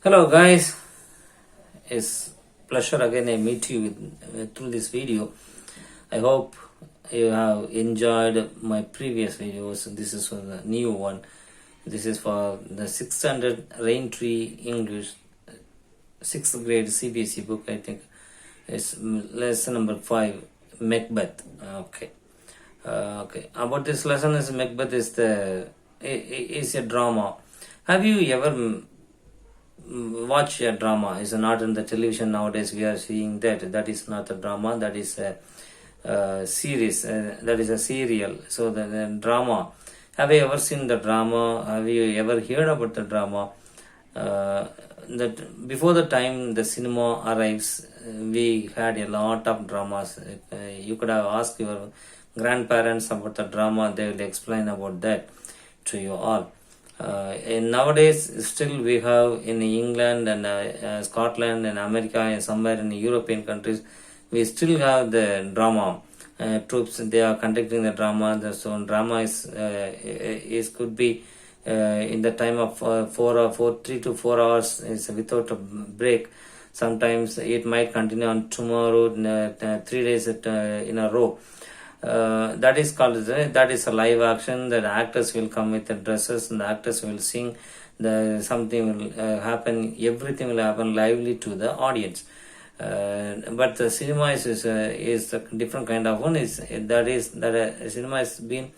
Hello guys, it's pleasure again I meet you through this video. I hope you have enjoyed my previous videos. This is for the new one. This is for the 6th standard Rain Tree English 6th grade CBSE book. I think it's lesson number 5, Macbeth. Okay. About this lesson is Macbeth is a drama. Have you ever watch a drama? Is not in the television nowadays. We are seeing that is not a drama, that is a series, that is a serial. So the drama, have you ever seen the drama? Have you ever heard about the drama? That before the time the cinema arrives, we had a lot of dramas. You could have asked your grandparents about the drama, they will explain about that to you all. And nowadays still we have in England and Scotland and America and somewhere in the European countries, we still have the drama troops. They are conducting the drama. So drama is could be in the time of 3 to 4 hours is without a break. Sometimes it might continue on tomorrow, 3 days in a row. That is called that is a live action. The actors will come with the dresses and the actors will sing. Something will happen. Everything will happen lively to the audience. But the cinema is a different kind of one. Cinema has been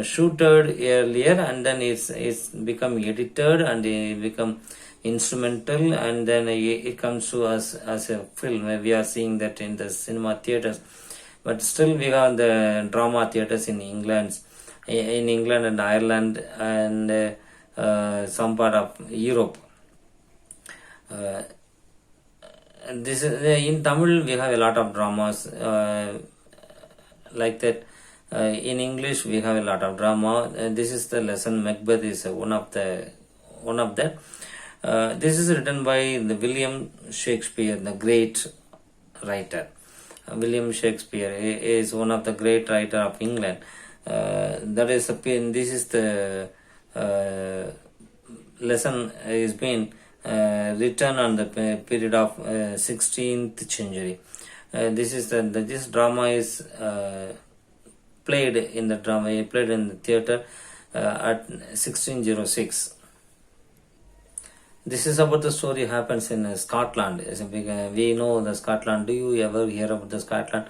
shooted earlier and then it's become edited and it become instrumental and then it comes to us as a film. We are seeing that in the cinema theaters. But still we have the drama theaters in England and Ireland and some part of Europe. This is in Tamil we have a lot of dramas like that. In English we have a lot of drama. This is the lesson. Macbeth is one of that. This is written by the William Shakespeare, the great writer. William Shakespeare is one of the great writer of England. This is the lesson is being written on the period of 16th century. This drama is played in the theater at 1606. This is about the story happens in Scotland. We know the Scotland. Do you ever hear about the Scotland?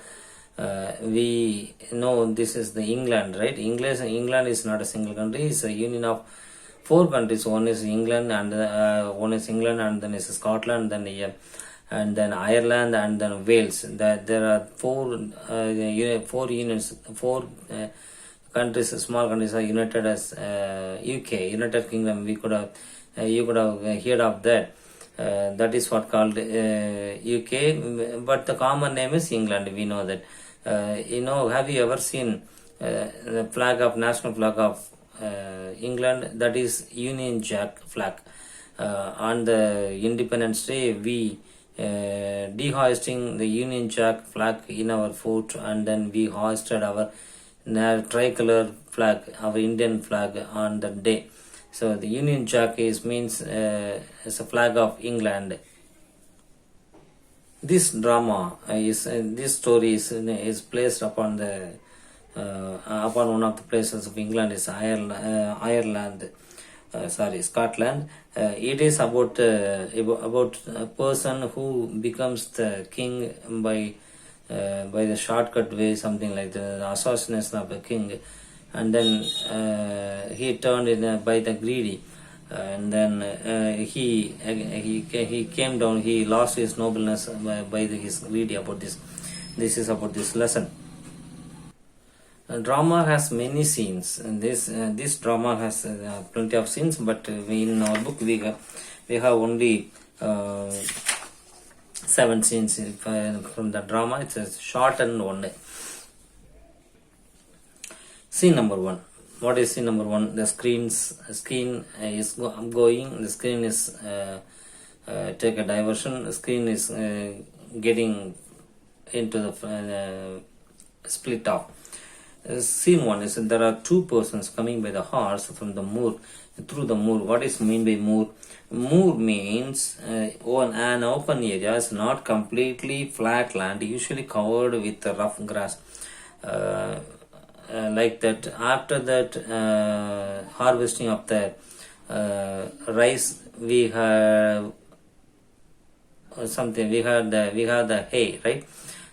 We know this is the England, right? England is not a single country. It's a union of 4 countries. One is England and then is Scotland, and then Ireland and then Wales. There are 4 unions, 4 countries, small countries are united as UK, United Kingdom. You could have heard of that. That is what called UK, but the common name is England. We know that. Have you ever seen the national flag of England? That is Union Jack flag. On the Independence Day, we dehoisting the Union Jack flag in our fort, and then we hoisted our tricolor flag, our Indian flag, on that day. So the Union Jack means is a flag of England. This drama this story is placed upon one of the places of England is Scotland. It is about a person who becomes the king by the shortcut way, something like the assassination of the king. And then he turned in by the greedy, and then he came down. He lost his nobleness by his greedy. About this, this is about this lesson. Drama has many scenes, and this drama has plenty of scenes. But in our book we have only 7 scenes from the drama. It's a shortened one. Scene number 1. What is scene number 1? The screen is going. The screen is take a diversion. The screen is getting into the split off. Scene 1 is there are two persons coming by the horse from the moor, through the moor. What is mean by moor? Moor means an open area, is not completely flat land, usually covered with rough grass. Like that, after that harvesting of the rice, we have something, we have the hay, right?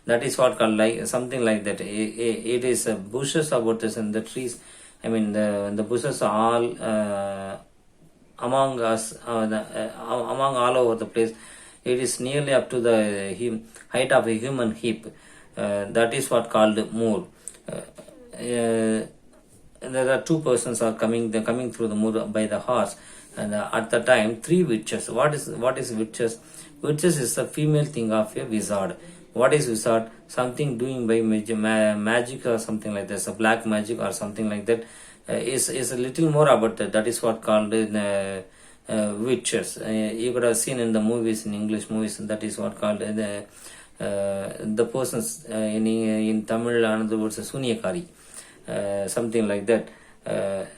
That is what called like something like that. It is bushes about this, and the trees, I mean the bushes are all among us, among all over the place. It is nearly up to the height of a human hip. That is what called moor. There are two persons are coming. They're coming through the moor by the horse, and at the time, three witches. What is witches? Witches is the female thing of a wizard. What is wizard? Something doing by magic or something like this, a black magic or something like that. Is a little more about that. That is what called witches. You could have seen in the movies, in English movies. That is what called the persons in Tamil, another words, Sunyakari, something like that.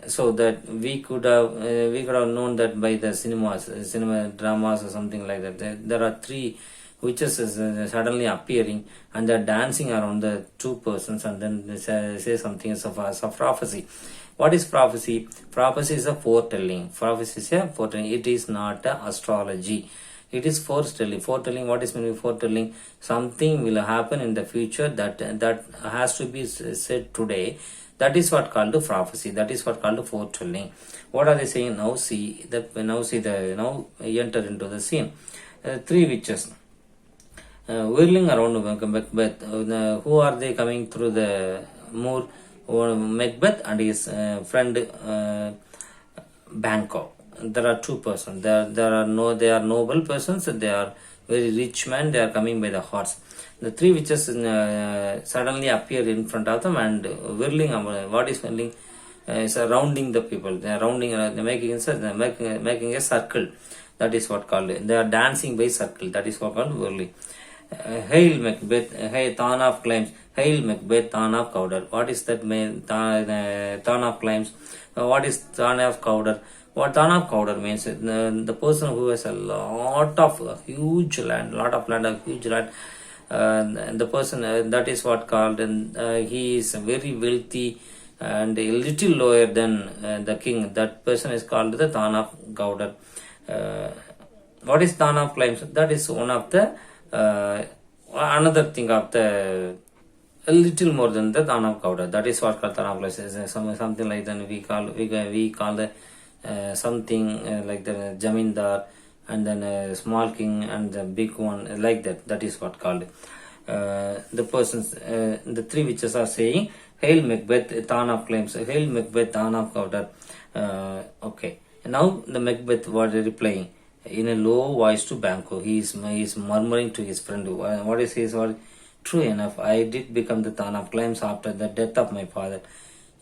So that we could have known that by the cinema dramas or something like that. There are three witches suddenly appearing, and they're dancing around the two persons, and then they say something as a prophecy. What is prophecy? Prophecy is a foretelling. Prophecy is a foretelling. It is not astrology. It is foretelling. Foretelling. What is meant by foretelling? Something will happen in the future that has to be said today. That is what called prophecy. That is what called foretelling. What are they saying? Now enter into the scene. Three witches whirling around Macbeth. Who are they coming through the moor? Macbeth and his friend Banco. There are two persons. They are noble persons. They are very rich men. They are coming by the horse. The three witches suddenly appear in front of them and whirling. What is whirling? Is rounding the people. They are rounding. They are making a circle. That is what called. They are dancing by circle. That is what called whirling. Hail Macbeth, hey Tanav claims, Hail Macbeth, Tanav Cowder. What is that mean? Tanav claims. What is Tanav Cowder? What Tanav Cowder means, the person who has a lot of huge land, the person that is what called, and he is very wealthy and a little lower than the king. That person is called the Tanav Cowder. What is Tanav claims? That is one of the another thing of the a little more than the Tanav Cowder. That is what called Tanav claims. Something like that we call the something like the Jamindar, and then a small king and the big one, like that. That is what called. The persons, the three witches are saying, Hail Macbeth, Tanav claims. Hail Macbeth, Tanav Cowder. Okay. Now the Macbeth was replying in a low voice to Banco. He is murmuring to his friend. What is his word? True enough, I did become the Tanav claims after the death of my father.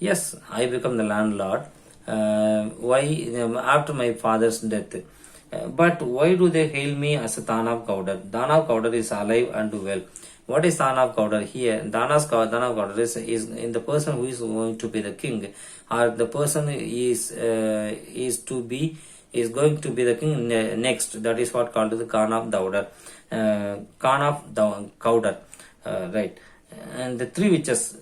Yes, I become the landlord. Why after my father's death? But why do they hail me as a Tanav Cowder? Tanav Cowder is alive and well. What is Tanav Cowder here? Tanav Cowder is in the person who is going to be the king, or the person is going to be the king next. That is what called the Kanav Cowder, right? And the three witches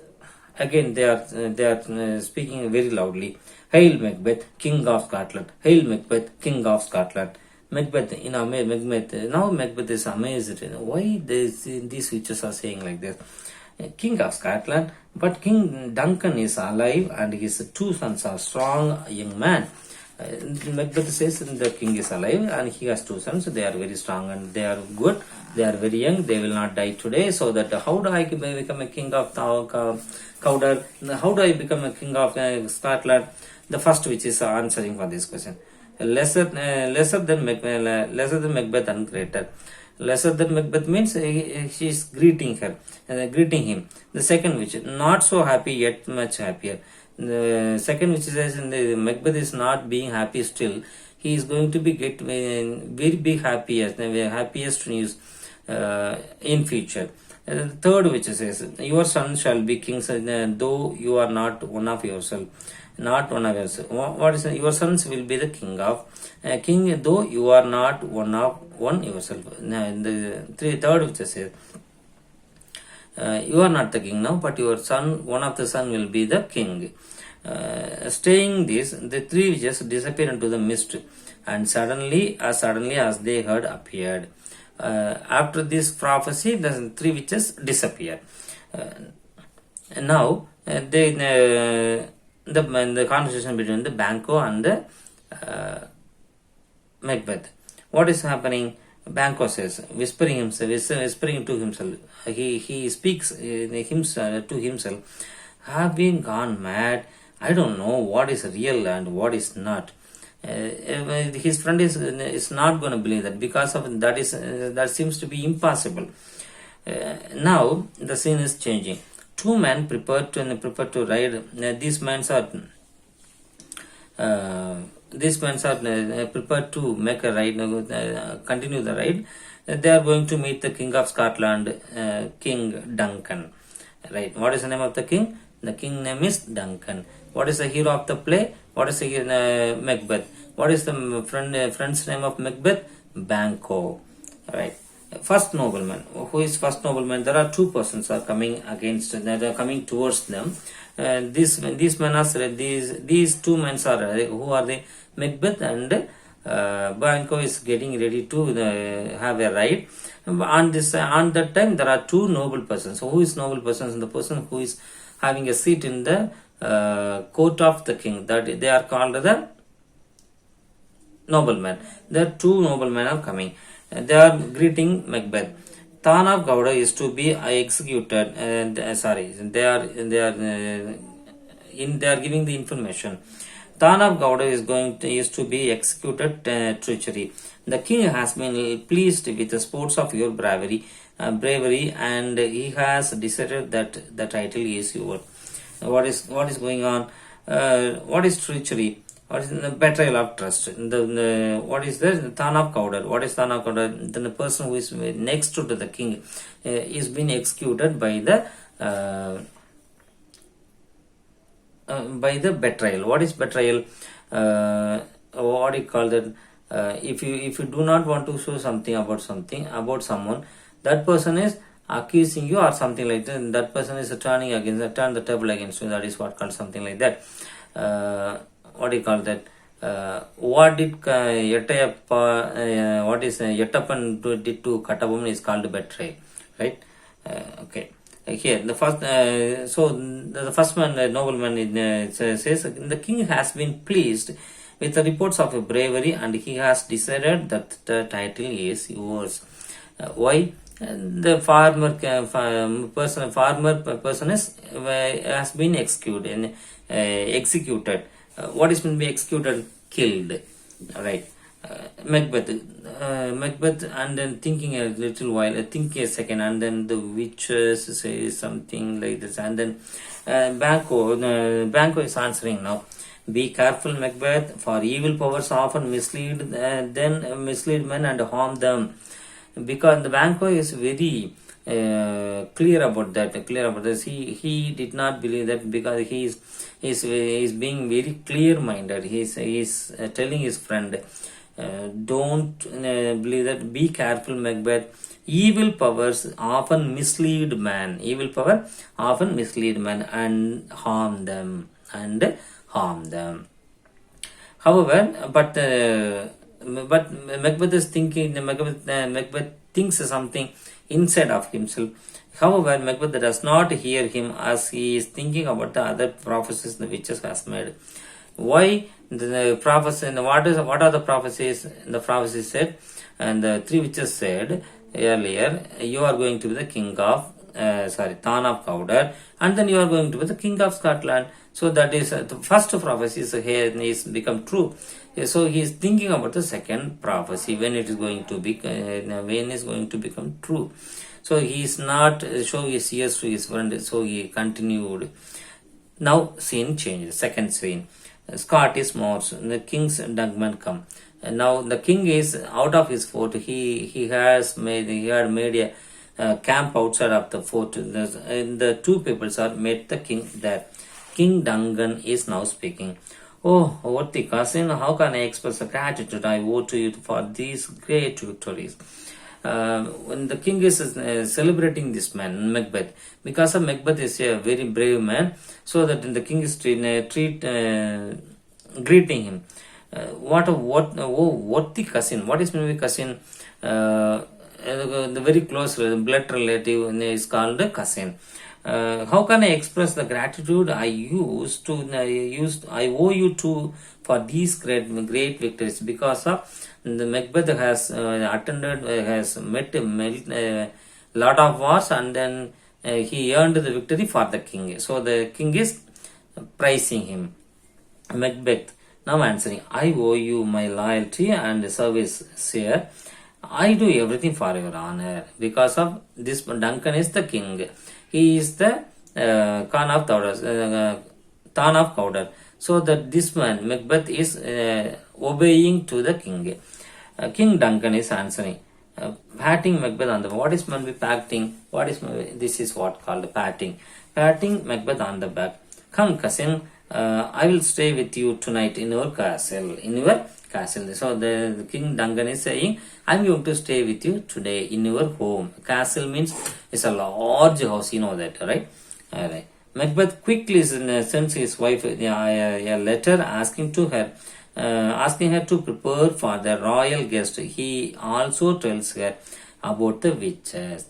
again they are speaking very loudly. Hail Macbeth, King of Scotland! Hail Macbeth, King of Scotland! Macbeth, now Macbeth is amazed. Why these witches are saying like this? King of Scotland, but King Duncan is alive and his two sons are strong young men. Macbeth says the king is alive and he has two sons. They are very strong and they are good. They are very young. They will not die today. So that how do I become a king of Cowder? How do I become a king of Scotland? The first which is answering for this question. Lesser than Macbeth and greater. Lesser than Macbeth means she is greeting him. The second which not so happy yet much happier. The second which says Macbeth is not being happy still. He is going to be get very big happiest news. in future. Third which says, your son shall be king, though you are not one of yourself. Not one of yourself. What is your sons will be the king, though you are not one yourself. The third which says, you are not the king now, but your son, one of the son will be the king. Staying this, the three witches disappeared into the mist, and suddenly as they had appeared. After this prophecy, the three witches disappear. Now, the conversation between the Banquo and the Macbeth. What is happening? Banquo says, whispering to himself. He speaks to himself. Have been gone mad. I don't know what is real and what is not. His friend is not going to believe that, because of that seems to be impossible. Now the scene is changing. Two men prepared to ride. These men are prepared to make a ride, continue the ride. They are going to meet the King of Scotland, King Duncan. Right? What is the name of the king? The king name is Duncan. What is the hero of the play? What is the Macbeth? What is the friend's name of Macbeth? Banquo. Right. First nobleman. Who is first nobleman? There are two persons are coming against. They are coming towards them. These men are these two men are who are they? Macbeth and Banquo is getting ready to have a ride. On that time there are two noble persons. So who is noble persons? The person who is having a seat in the court of the king. That they are called the noblemen. The two noblemen are coming. They are greeting Macbeth. Tana Gowda is to be executed. They are giving the information. Tana Gowda is to be executed treachery. The king has been pleased with the sports of your bravery, and he has decided that the title is yours. What is going on? What is treachery? What is the betrayal of trust? What is the Tana Gowda? What is Tana Gowda? Then the person who is next to the king is being executed by the betrayal. What is betrayal? What do you call that? If you do not want to show something about someone, that person is accusing you or something like that. And that person is turn the table against you. That is what called something like that. What do you call that? What did Yettappan did to Kattabomman is called betrayal, right? Okay. Here the first, the first man, the nobleman, says the king has been pleased with the reports of bravery, and he has decided that the title is yours. Why? The farmer person has been executed. What is been be executed? Killed. Right. Macbeth, and then thinking a little while, think a second, and then the witches say something like this, and then Banquo is answering now. Be careful, Macbeth, for evil powers often mislead men and harm them. Because the Banquo is very clear about that. He did not believe that, because he is being very clear-minded. He is telling his friend, don't believe that. Be careful, Macbeth. Evil powers often mislead man. And harm them. However, but Macbeth is thinking. Macbeth thinks something inside of himself. However, Macbeth does not hear him, as he is thinking about the other prophecies the witches has made. Why the prophecy? And what are the prophecies? The prophecy said, and the three witches said earlier, you are going to be the king of Tana Gowda, and then you are going to be the king of Scotland. So that is the first prophecy is become true. So he is thinking about the second prophecy, when it is going to be become true. So he is not showing his ears to his friend. So he continued. Now scene changes. Second scene. Scott is Morse. The king's dungman come. And now the king is out of his fort. He had made a camp outside of the fort. And the two peoples are met the king there. King Duncan is now speaking. Oh, worthy cousin, how can I express the gratitude I owe to you for these great victories? When the king is celebrating this man, Macbeth, because of Macbeth is a very brave man, so that the king is greeting him. What the cousin? What is maybe cousin? The very close blood relative is called a cousin. How can I express the gratitude I owe you to for these great victories? Because of the Macbeth has has met a lot of wars, and then he earned the victory for the king. So the king is praising him. Macbeth now answering, I owe you my loyalty and service, sir. I do everything for your honor. Because of this, Duncan is the king. He is the Khan of Tan of Cawdor. So that this man, Macbeth, is obeying to the king. King Duncan is answering, patting Macbeth on the, what is meant by patting? This is what called patting. Patting Macbeth on the back. Come, cousin, I will stay with you tonight in your castle. So the King Duncan is saying, I'm going to stay with you today in your home. Castle means it's a large house, you know that, right? Alright. Macbeth quickly sends his wife a letter asking her to prepare for the royal guest. He also tells her about the witches.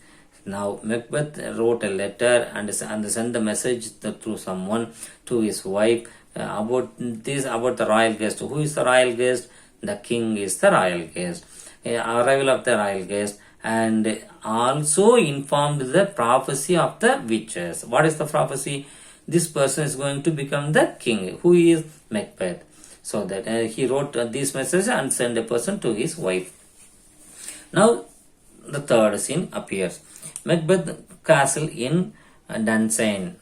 Now Macbeth wrote a letter and sent the message through someone to his wife about the royal guest. Who is the royal guest? The king is the royal guest. Arrival of the royal guest, and also informed the prophecy of the witches. What is the prophecy? This person is going to become the king, who is Macbeth. So that he wrote this message and sent a person to his wife. Now the third scene appears. Macbeth castle in Dunsane.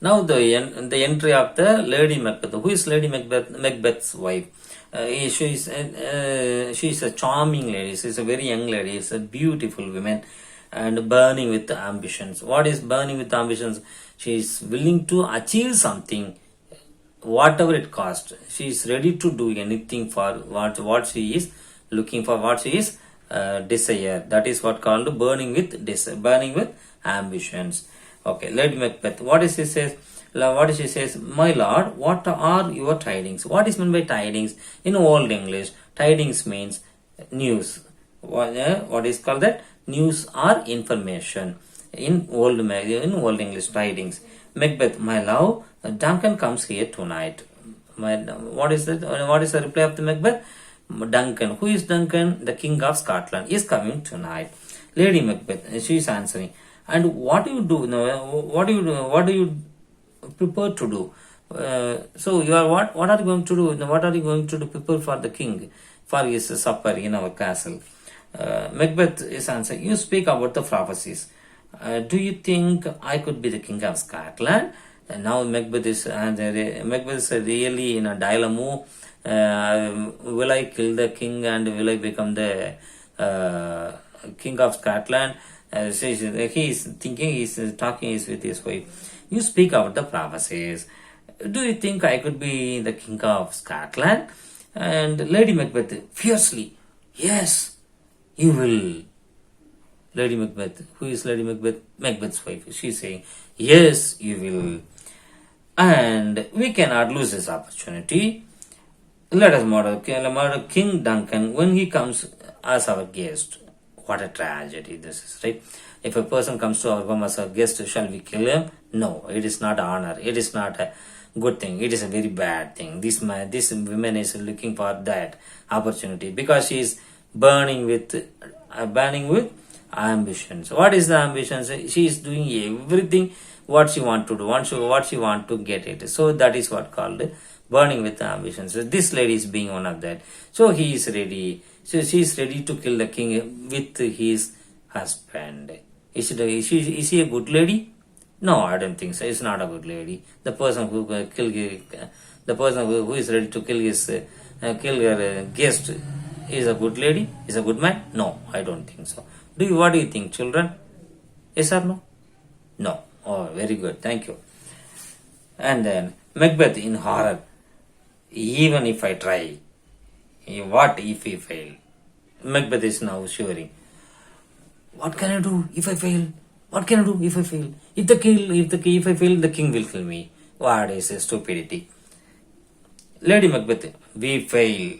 Now the entry of the Lady Macbeth. Who is Lady Macbeth? Macbeth's wife. She is a charming lady. She is a very young lady. She is a beautiful woman and burning with ambitions. What is burning with ambitions? She is willing to achieve something, whatever it costs. She is ready to do anything for what she is looking for, what she is desire. That is what called burning with ambitions. Okay, Lady Macbeth. What is she says? What she says? My lord, what are your tidings? What is meant by tidings in Old English? Tidings means news. What is called that? News or information. In Old English, tidings. Macbeth, my love, Duncan comes here tonight. What is that? What is the reply of the Macbeth? Duncan. Who is Duncan? The King of Scotland is coming tonight. Lady Macbeth, she is answering. And what do you do? What do you prepare to do? So you are what are you going to do? What are you going to do? Prepare for the king for his supper in our castle. Macbeth is answering. You speak about the prophecies. Do you think I could be the king of Scotland? And now Macbeth is really in a dilemma. Will I kill the king and will I become the king of Scotland? He is thinking, he is talking with his wife. You speak about the prophecies. Do you think I could be the king of Scotland? And Lady Macbeth fiercely, yes, you will. Lady Macbeth, who is Lady Macbeth? Macbeth's wife. She is saying, yes, you will. And we cannot lose this opportunity. Let us murder King Duncan when he comes as our guest. What a tragedy this is, right? If a person comes to our home as a guest, shall we kill him? No, it is not honor. It is not a good thing. It is a very bad thing. This woman is looking for that opportunity because she is burning with ambitions. What is the ambitions? She is doing everything what she want to do, what she want to get it. So that is what called burning with ambitions. So this lady is being one of that. So he is ready. So she is ready to kill the king with his husband. Is she a good lady? No, I don't think so. It's not a good lady. The person who is ready to kill his kill your guest is a good lady, is a good man? No, I don't think so. What do you think, children? Yes or no? No. Oh, very good. Thank you. And then Macbeth in horror. Even if I try, what if I fail? Macbeth is now shivering. What can I do if I fail? What can I do if I fail? If I fail, the king will kill me. What is a stupidity? Lady Macbeth, we fail,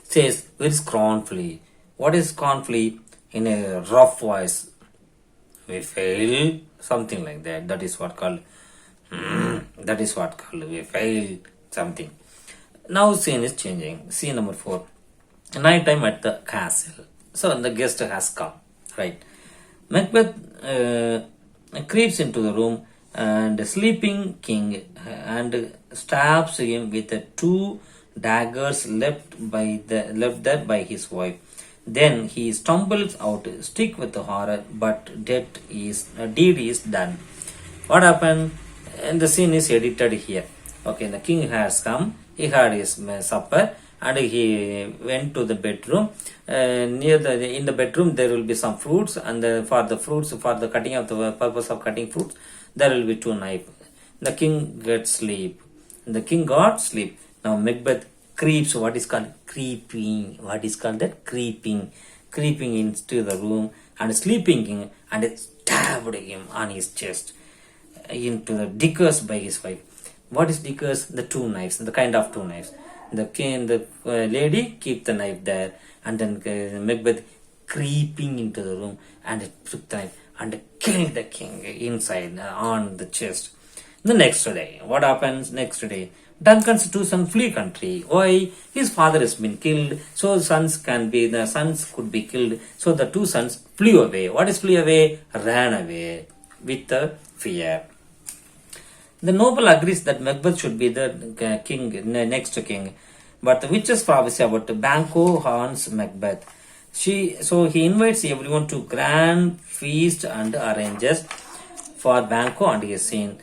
says very scornfully. What is scornfully? In a rough voice. We fail, something like that. That is what called. That is what called we fail something. Now scene is changing. Scene number 4. Night time at the castle. So the guest has come. Right. Macbeth creeps into the room and the sleeping king and stabs him with the 2 daggers left there by his wife. Then he stumbles out, stick with the horror, but deed is done. What happened? And the scene is edited here. Okay, the king has come. He had his supper and he went to the bedroom. In the bedroom there will be some fruits, and for the cutting of the purpose of cutting fruits, there will be 2 knives. The king gets sleep. The king got sleep. Now Macbeth creeps. What is called creeping? What is called that? Creeping into the room and sleeping and stabbed him on his chest into the dickers by his wife. What is dickers? The 2 knives, the kind of 2 knives. The king, the lady keep the knife there, and then Macbeth creeping into the room and took the knife and killed the king inside on the chest. The next day, what happens next day? Duncan's 2 sons flee country. Why? His father has been killed, so the sons could be killed. So the 2 sons flew away. What is flee away? Ran away with the fear. The noble agrees that Macbeth should be the king, next king, but the witch's prophecy about Banquo haunts Macbeth. So he invites everyone to grand feast and arranges for Banquo and his scene.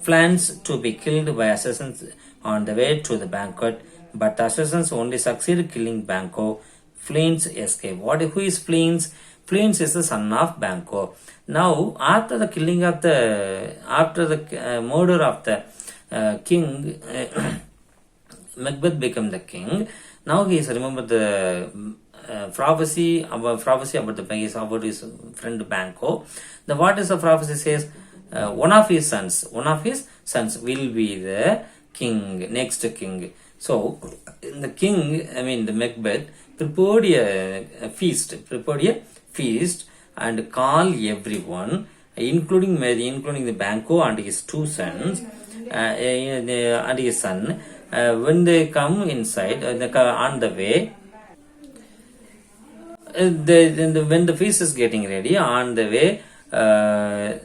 Plans to be killed by assassins on the way to the banquet, but the assassins only succeed killing Banquo. Fleance escape. Who is Fleance? Fleance is the son of Banquo. Now, after the murder of the king, Macbeth became the king. Now he is remembered the prophecy about his friend Banquo. What is the prophecy says? One of his sons will be the king, next king. So the king, the Macbeth prepared a feast and call everyone, including the Banquo and his 2 sons and his son. When they come inside, on the way, when the feast is getting ready, on the way, there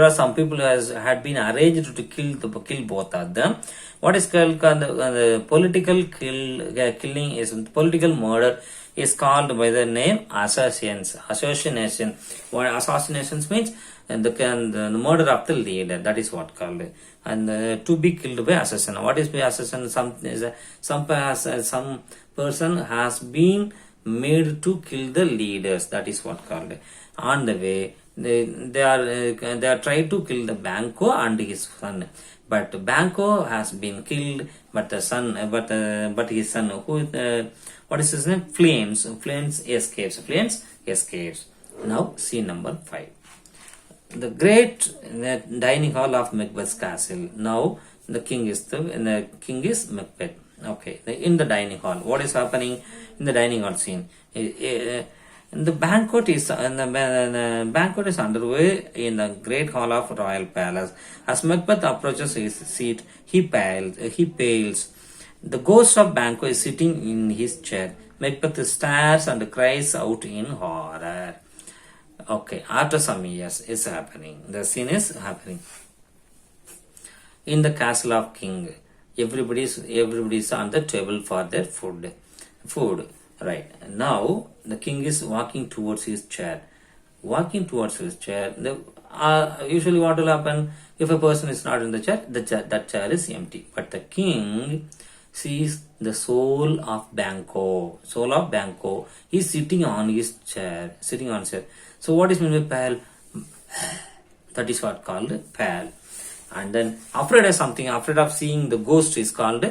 are some people who had been arranged to kill both of them. What is called the political killing is political murder is called by the name assassination. What assassinations means? The murder of the leader. That is what called. And to be killed by assassin. What is by assassin? Some person has been made to kill the leaders. That is what called. On the way, they are trying to kill the Banquo and his son, but Banquo has been killed, but his son, what is his name? Fleance escapes. Now, scene number 5. The great dining hall of Macbeth's castle. Now, the king is Macbeth. Okay, in the dining hall, what is happening in the dining hall scene? The banquet is underway in the great hall of royal palace. As Macbeth approaches his seat, he pales. The ghost of Banquo is sitting in his chair. Macbeth stares and cries out in horror. Okay, after some years, it's happening. The scene is happening in the castle of king. Everybody's on the table for their food. Right. Now, the king is walking towards his chair. usually what will happen if a person is not in the chair, that chair is empty. But the king sees the soul of Banco. Soul of Banco. He's sitting on his chair. So what is meant by pale? That is what called pale. And then afraid of something, afraid of seeing the ghost is called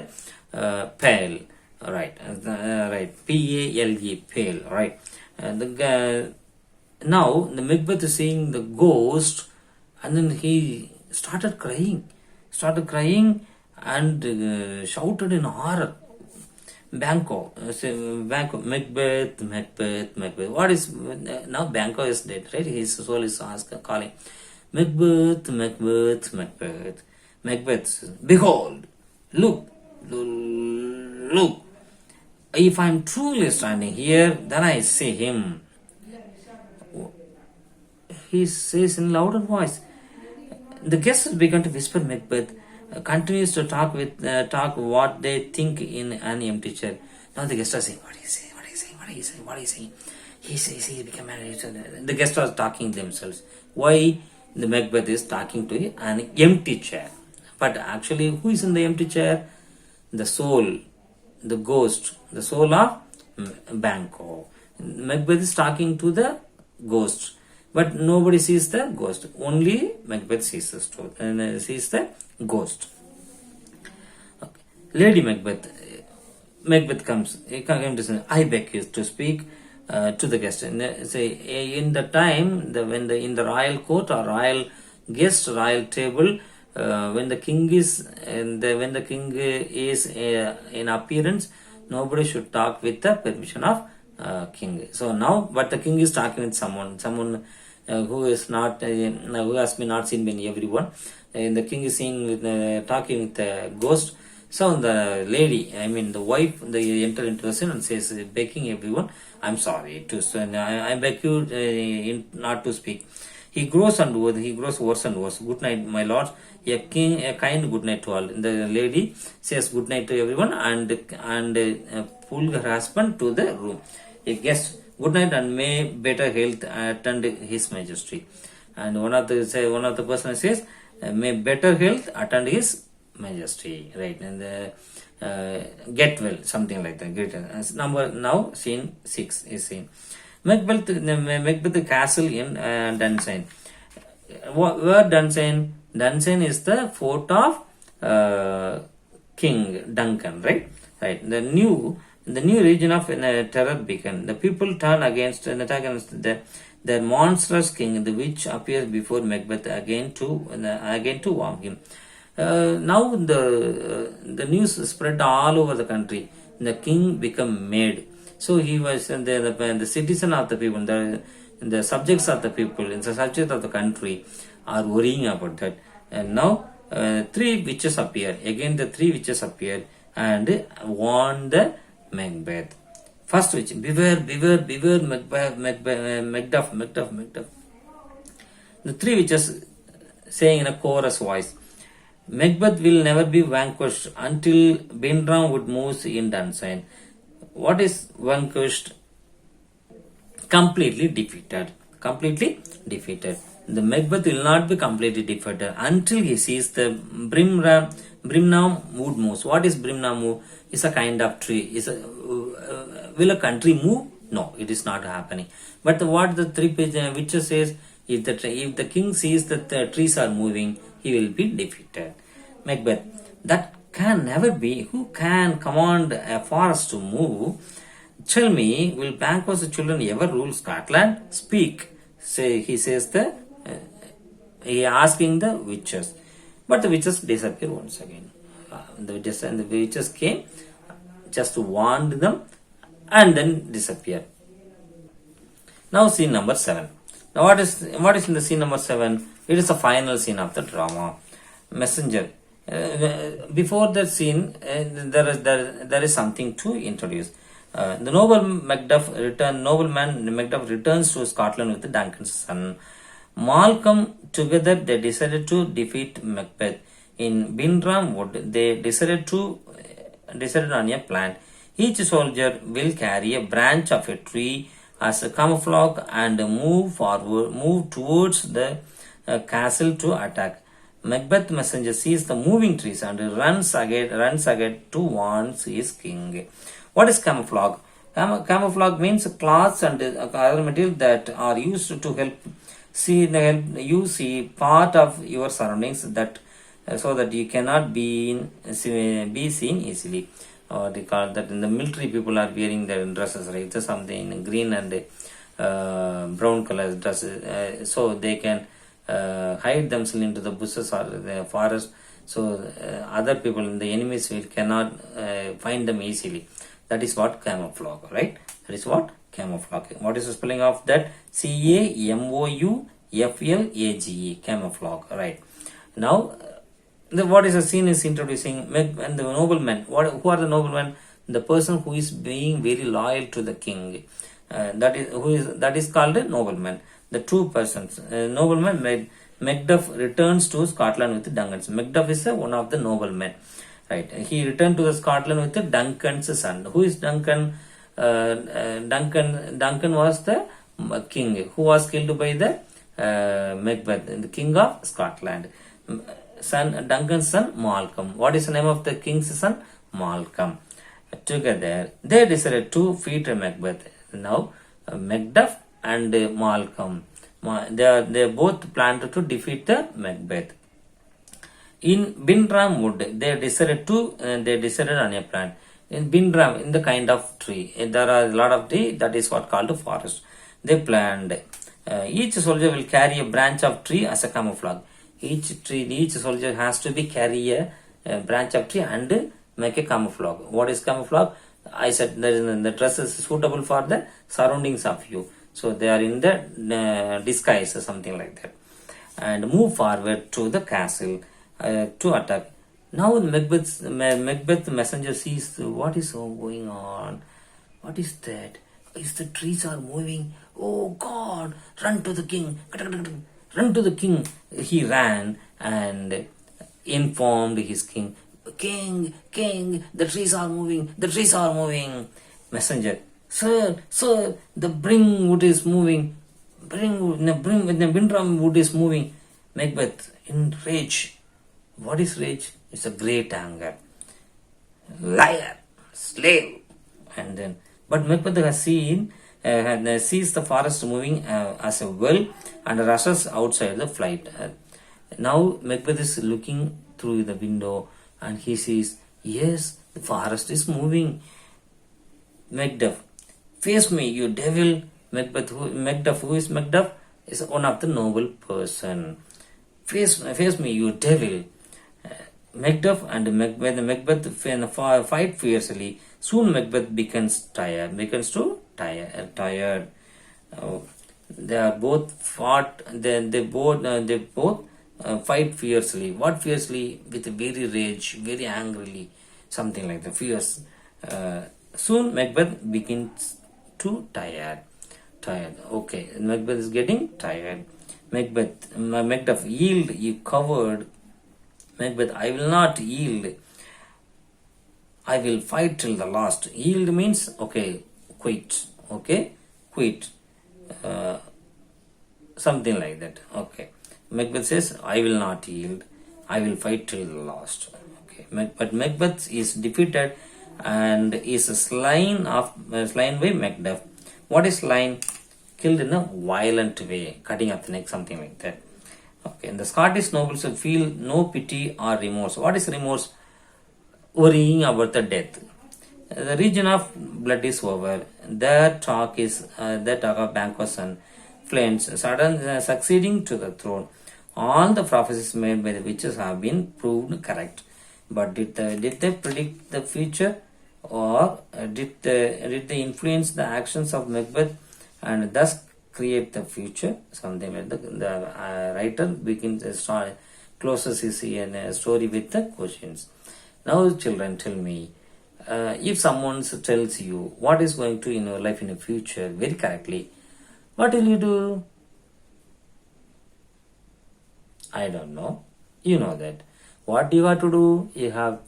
pale. Right. Right. P-A-L-E. Pale. Right. Now the Macbeth is seeing the ghost, and then he started crying and shouted in horror. Banco, Macbeth. What is now? Banco is dead, right? His soul is calling, Macbeth. Macbeth says, behold, look. If I am truly standing here, then I see him. He says in louder voice. The guests began to whisper. Macbeth continues to talk what they think in an empty chair. Now the guests are saying, what are you saying? He says he became married. The guests are talking themselves. Why the Macbeth is talking to an empty chair? But actually, who is in the empty chair? The soul, the ghost, the soul of Banco. Macbeth is talking to the ghost. But nobody sees the ghost. Only Macbeth sees the ghost. Okay. Lady Macbeth. Macbeth comes. He comes to say, I beg you to speak to the guest. In the time when in the royal court or royal guest, royal table, when the king is in appearance, nobody should talk with the permission of king. So now, but the king is talking with someone who is not who has been not seen by everyone. And the king is talking with the ghost. So the lady, the wife, they enter into the scene and says, begging everyone, I'm sorry I beg you not to speak. He grows worse and worse. Good night, my lords. A kind good night to all. The lady says good night to everyone and pull her husband to the room. A guest, good night and may better health attend his majesty. And one of the person says, may better health attend his majesty. Right, and get well, something like that. Great. Now scene 6 is seen. Macbeth the castle in Dunsane. Where Dunsane? Dunsane is the fort of King Duncan, right? Right. The new region of terror began. The people turn against the monstrous king, the witch appears before Macbeth again to warn him. Now the news spread all over the country. The king became mad. So he was the citizen of the people, the subjects of the people, the subjects of the country are worrying about that. And now 3 witches appear. Again the 3 witches appear and warn the Macbeth. First witch, beware, Macbeth. The 3 witches saying in a chorus voice, Macbeth will never be vanquished until Bindram would move in Dunsane. What is vanquished? Completely defeated. The Macbeth will not be completely defeated until he sees the Brimnam wood moves. What is Brimnam move? It's a kind of tree. Will a country move? No, it is not happening. But what the 3 witches says, if the king sees that the trees are moving, he will be defeated. Macbeth, that can never be. Who can command a forest to move? Tell me, will Banquo's children ever rule Scotland? Speak. He says he asking the witches. But the witches disappear once again. The witches came, just warned them, and then disappear. Now scene number 7. Now what is in the scene number 7? It is the final scene of the drama. Messenger. Before that scene, there is something to introduce. The nobleman Macduff returns to Scotland with Duncan's son Malcolm. Together they decided to defeat Macbeth. In Bindram Wood, they decided on a plan. Each soldier will carry a branch of a tree as a camouflage and move towards the castle to attack. Macbeth messenger sees the moving trees and runs ahead to warn his king. What is camouflage? Camouflage means cloths and other material that are used to help you see part of your surroundings that so that you cannot be seen easily. They call that in the military people are wearing their dresses, right? It's something in green and brown color dresses, so they can hide themselves into the bushes or the forest, so other people in the enemies will cannot find them easily. That is what camouflage, right? That is what camouflage. What is the spelling of that? Camouflage, camouflage, right? Now what is the scene is introducing and the noblemen. Who are the noblemen? The person who is being very loyal to the king. That is called a nobleman. The two persons. Nobleman Macduff returns to Scotland with Duncan's. Macduff is one of the noblemen. Right. He returned to the Scotland with Duncan's son. Who is Duncan? Duncan was the king who was killed by the Macbeth, the king of Scotland. Duncan's son Malcolm. What is the name of the king's son? Malcolm. Together they decided to defeat Macbeth. Now Macduff and Malcolm, they both planned to defeat the Macbeth. In Bindram wood, they decided on a plan. In Bindram, in the kind of tree, there are a lot of tree. That is what called a forest. They planned. Each soldier will carry a branch of tree as a camouflage. Each soldier has to be carry a branch of tree and make a camouflage. What is camouflage? I said the dress is suitable for the surroundings of you. So they are in the disguise or something like that. And move forward to the castle to attack. Now Macbeth messenger sees what is going on. What is that? Is the trees are moving? Oh God! Run to the king! Run to the king! He ran and informed his king. King, the trees are moving. The trees are moving. Messenger, sir, the bring wood is moving. The Bindram wood is moving. Macbeth in rage. What is rage? It's a great anger. Liar, slave, and then. But Macbeth has sees the forest moving as a well and rushes outside the flight. Now Macbeth is looking through the window and he sees, yes, the forest is moving. Macduff, face me, you devil. Macduff, who is Macduff? Is one of the noble person. Face me, you devil. Macduff and Macbeth fight fiercely. Soon Macbeth becomes tired. They are both fought. They both fight fiercely. What fiercely? With very rage, very angrily, something like that. Fierce. Soon Macbeth begins to tired. Okay, Macbeth is getting tired. Macduff, yield, you coward. Macbeth, I will not yield. I will fight till the last. Yield means okay, quit. Okay, quit. Something like that. Okay. Macbeth says, I will not yield. I will fight till the last. Okay. But Macbeth is defeated and is slain by Macduff. What is slain? Killed in a violent way, cutting up the neck, something like that. Okay. And the Scottish nobles feel no pity or remorse. What is remorse? Worrying about the death. The region of blood is over. Their talk of banquets and flames, succeeding to the throne. All the prophecies made by the witches have been proved correct. But did they predict the future, or did they influence the actions of Macbeth and thus create the future? Something like that. The writer begins closes his story with the questions. Now, children, tell me, if someone tells you what is going to in your life in the future very correctly, what will you do? I don't know. You know that. What you have to do? You have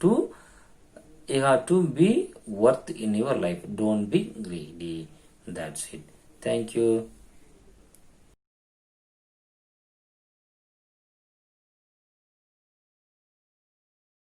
to be worth in your life. Don't be greedy. That's it. Thank you.